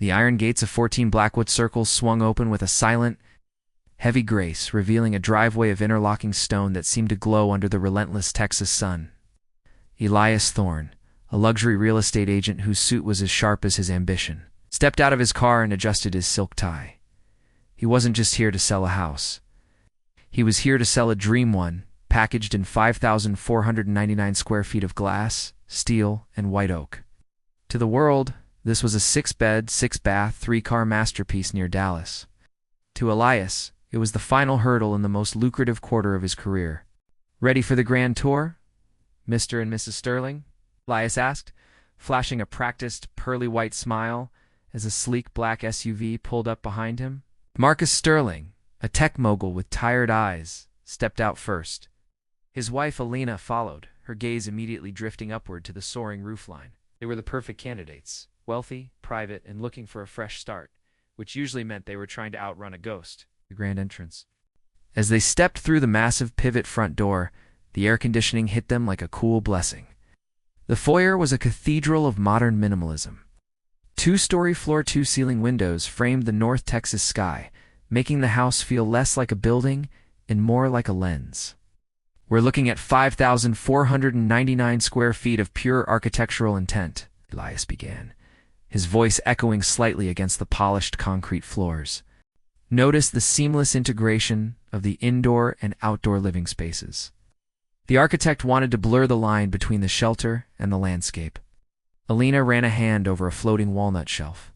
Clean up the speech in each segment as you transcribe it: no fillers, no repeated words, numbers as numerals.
The iron gates of 14 Blackwood circles swung open with a silent, heavy grace, revealing a driveway of interlocking stone that seemed to glow under the relentless Texas sun. Elias Thorne, a luxury real estate agent whose suit was as sharp as his ambition, stepped out of his car and adjusted his silk tie. He wasn't just here to sell a house. He was here to sell a dream one, packaged in 5,499 square feet of glass, steel, and white oak. To the world, this was a 6-bed, 6-bath, 3-car masterpiece near Dallas. To Elias, it was the final hurdle in the most lucrative quarter of his career. "Ready for the grand tour, Mr. and Mrs. Sterling?" Elias asked, flashing a practiced, pearly-white smile as a sleek black SUV pulled up behind him. Marcus Sterling, a tech mogul with tired eyes, stepped out first. His wife Alina followed, her gaze immediately drifting upward to the soaring roofline. They were the perfect candidates, wealthy, private, and looking for a fresh start, which usually meant they were trying to outrun a ghost. The grand entrance. As they stepped through the massive pivot front door, the air conditioning hit them like a cool blessing. The foyer was a cathedral of modern minimalism. 2-story floor-to-ceiling windows framed the North Texas sky, making the house feel less like a building and more like a lens. "We're looking at 5,499 square feet of pure architectural intent," Elias began, his voice echoing slightly against the polished concrete floors. Notice the seamless integration of the indoor and outdoor living spaces. The architect wanted to blur the line between the shelter and the landscape. Alina ran a hand over a floating walnut shelf.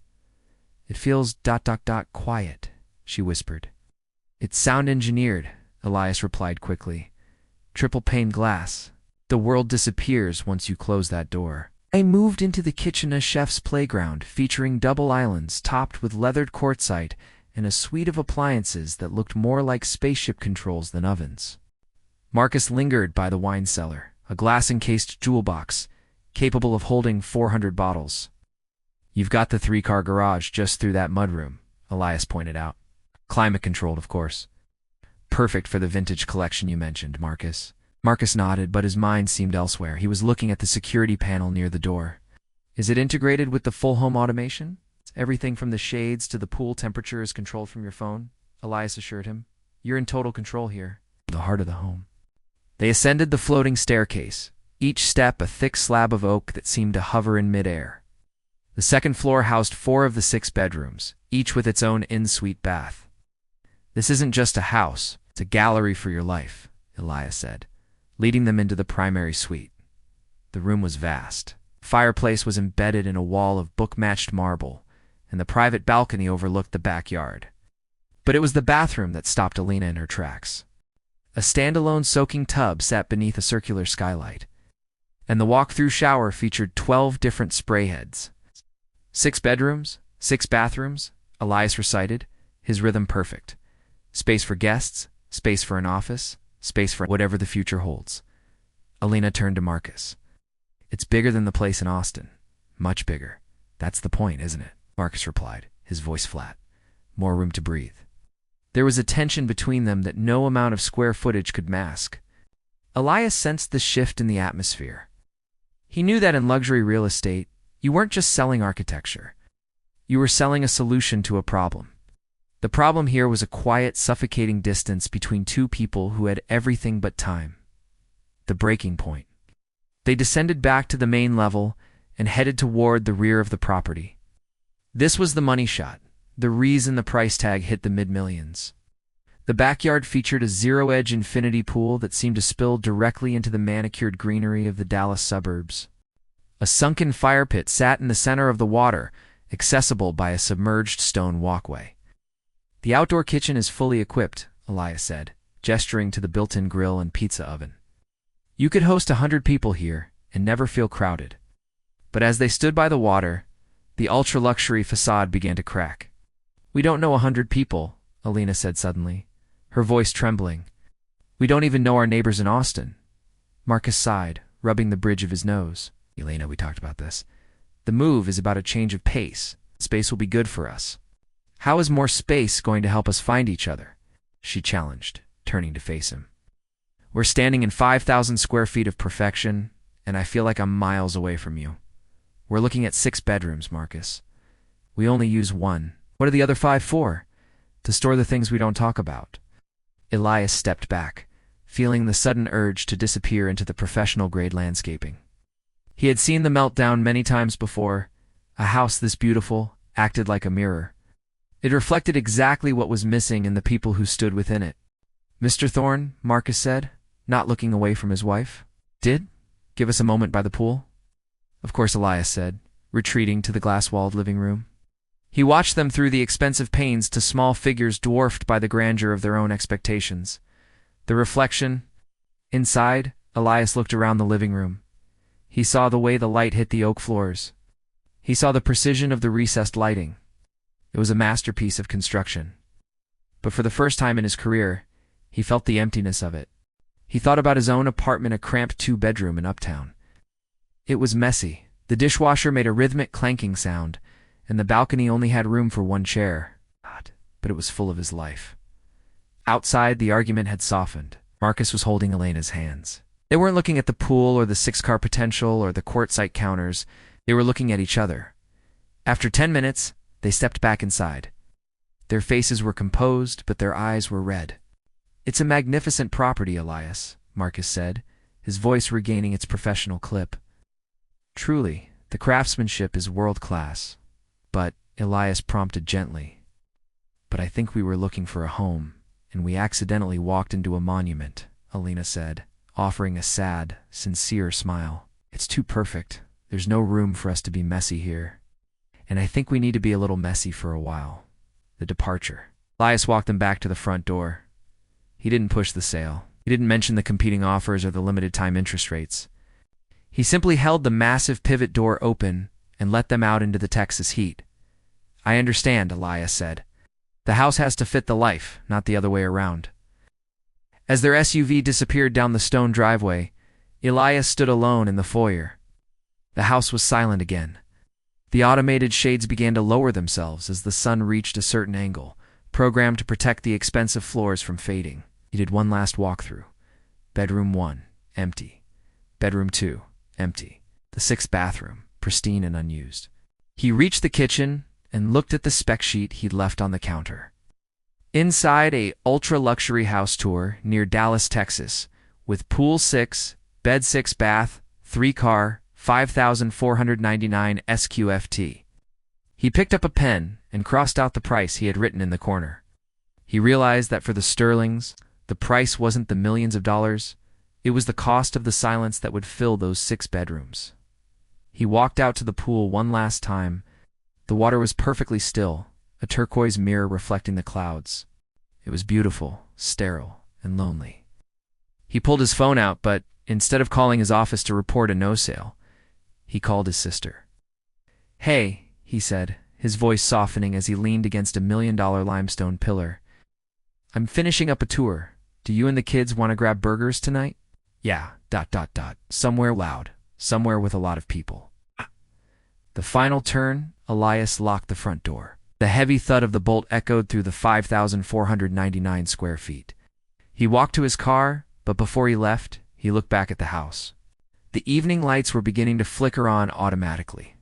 "It feels ... quiet," she whispered. "It's sound engineered," Elias replied quickly. "Triple-pane glass. The world disappears once you close that door." I moved into the kitchen, a chef's playground, featuring double islands topped with leathered quartzite and a suite of appliances that looked more like spaceship controls than ovens. Marcus lingered by the wine cellar, a glass-encased jewel box, capable of holding 400 bottles. "You've got the 3-car garage just through that mudroom," Elias pointed out. "Climate-controlled, of course. Perfect for the vintage collection you mentioned, Marcus." Marcus nodded, but his mind seemed elsewhere. He was looking at the security panel near the door. "Is it integrated with the full home automation? Everything from the shades to the pool temperature is controlled from your phone," Elias assured him. "You're in total control here, the heart of the home." They ascended the floating staircase, each step a thick slab of oak that seemed to hover in midair. The second floor housed 4 of the 6 bedrooms, each with its own in-suite bath. "This isn't just a house, it's a gallery for your life," Elias said, leading them into the primary suite. The room was vast. The fireplace was embedded in a wall of book-matched marble, and the private balcony overlooked the backyard. But it was the bathroom that stopped Alina in her tracks. A standalone soaking tub sat beneath a circular skylight, and the walk-through shower featured 12 different spray heads. 6 bedrooms, 6 bathrooms, Elias recited, his rhythm perfect. Space for guests, space for an office, space for whatever the future holds. Alina turned to Marcus. "It's bigger than the place in Austin. Much bigger. That's the point, isn't it?" Marcus replied, his voice flat. "More room to breathe." There was a tension between them that no amount of square footage could mask. Elias sensed the shift in the atmosphere. He knew that in luxury real estate, you weren't just selling architecture. You were selling a solution to a problem. The problem here was a quiet, suffocating distance between 2 people who had everything but time. The breaking point. They descended back to the main level and headed toward the rear of the property. This was the money shot, the reason the price tag hit the mid-millions. The backyard featured a zero-edge infinity pool that seemed to spill directly into the manicured greenery of the Dallas suburbs. A sunken fire pit sat in the center of the water, accessible by a submerged stone walkway. "The outdoor kitchen is fully equipped," Elias said, gesturing to the built-in grill and pizza oven. "You could host 100 people here and never feel crowded." But as they stood by the water, the ultra-luxury facade began to crack. "We don't know 100 people," Alina said suddenly, her voice trembling. "We don't even know our neighbors in Austin." Marcus sighed, rubbing the bridge of his nose. "Elena, we talked about this. The move is about a change of pace. Space will be good for us." "How is more space going to help us find each other?" she challenged, turning to face him. "We're standing in 5,000 square feet of perfection, and I feel like I'm miles away from you. We're looking at 6 bedrooms, Marcus. We only use one. What are the other 5 for? To store the things we don't talk about. Elias stepped back, feeling the sudden urge to disappear into the professional-grade landscaping. He had seen the meltdown many times before. A house this beautiful acted like a mirror. It reflected exactly what was missing in the people who stood within it. "Mr. Thorne," Marcus said, not looking away from his wife. "Did? Give us a moment by the pool?" "Of course," Elias said, retreating to the glass-walled living room. He watched them through the expensive panes to small figures dwarfed by the grandeur of their own expectations. The reflection. Inside, Elias looked around the living room. He saw the way the light hit the oak floors. He saw the precision of the recessed lighting. It was a masterpiece of construction. But for the first time in his career, he felt the emptiness of it. He thought about his own apartment, a cramped 2-bedroom in Uptown. It was messy. The dishwasher made a rhythmic clanking sound, and the balcony only had room for 1 chair. But it was full of his life. Outside, the argument had softened. Marcus was holding Elena's hands. They weren't looking at the pool or the 6-car potential or the quartzite counters. They were looking at each other. After 10 minutes, they stepped back inside. Their faces were composed, but their eyes were red. "It's a magnificent property, Elias," Marcus said, his voice regaining its professional clip. "Truly, the craftsmanship is world-class." "But," Elias prompted gently, "but I think we were looking for a home, and we accidentally walked into a monument," Elena said, offering a sad, sincere smile. "It's too perfect. There's no room for us to be messy here. And I think we need to be a little messy for a while." The departure. Elias walked them back to the front door. He didn't push the sale. He didn't mention the competing offers or the limited-time interest rates. He simply held the massive pivot door open and let them out into the Texas heat. "I understand," Elias said. "The house has to fit the life, not the other way around." As their SUV disappeared down the stone driveway, Elias stood alone in the foyer. The house was silent again. The automated shades began to lower themselves as the sun reached a certain angle, programmed to protect the expensive floors from fading. He did one last walkthrough. Bedroom 1, empty. Bedroom 2, empty. The 6th bathroom, pristine and unused. He reached the kitchen and looked at the spec sheet he'd left on the counter. Inside, a ultra-luxury house tour near Dallas, Texas, with pool 6, bed 6 bath, 3-car, $5,499 SqFt. He picked up a pen and crossed out the price he had written in the corner. He realized that for the Sterlings, the price wasn't the millions of dollars. It was the cost of the silence that would fill those 6 bedrooms. He walked out to the pool one last time. The water was perfectly still, a turquoise mirror reflecting the clouds. It was beautiful, sterile, and lonely. He pulled his phone out, but instead of calling his office to report a no-sale, he called his sister. "Hey," he said, his voice softening as he leaned against a $1 million limestone pillar. "I'm finishing up a tour. Do you and the kids want to grab burgers tonight?" "Yeah, ... Somewhere loud. Somewhere with a lot of people." The final turn, Elias locked the front door. The heavy thud of the bolt echoed through the 5,499 square feet. He walked to his car, but before he left, he looked back at the house. The evening lights were beginning to flicker on automatically.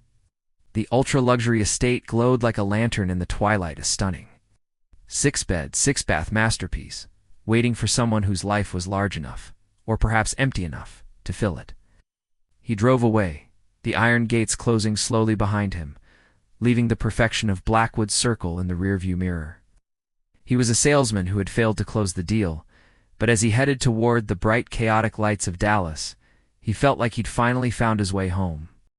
The ultra-luxury estate glowed like a lantern in the twilight, a stunning 6-bed, 6-bath masterpiece, waiting for someone whose life was large enough, or perhaps empty enough, to fill it. He drove away, the iron gates closing slowly behind him, leaving the perfection of Blackwood Circle in the rearview mirror. He was a salesman who had failed to close the deal, but as he headed toward the bright, chaotic lights of Dallas, he felt like he'd finally found his way home.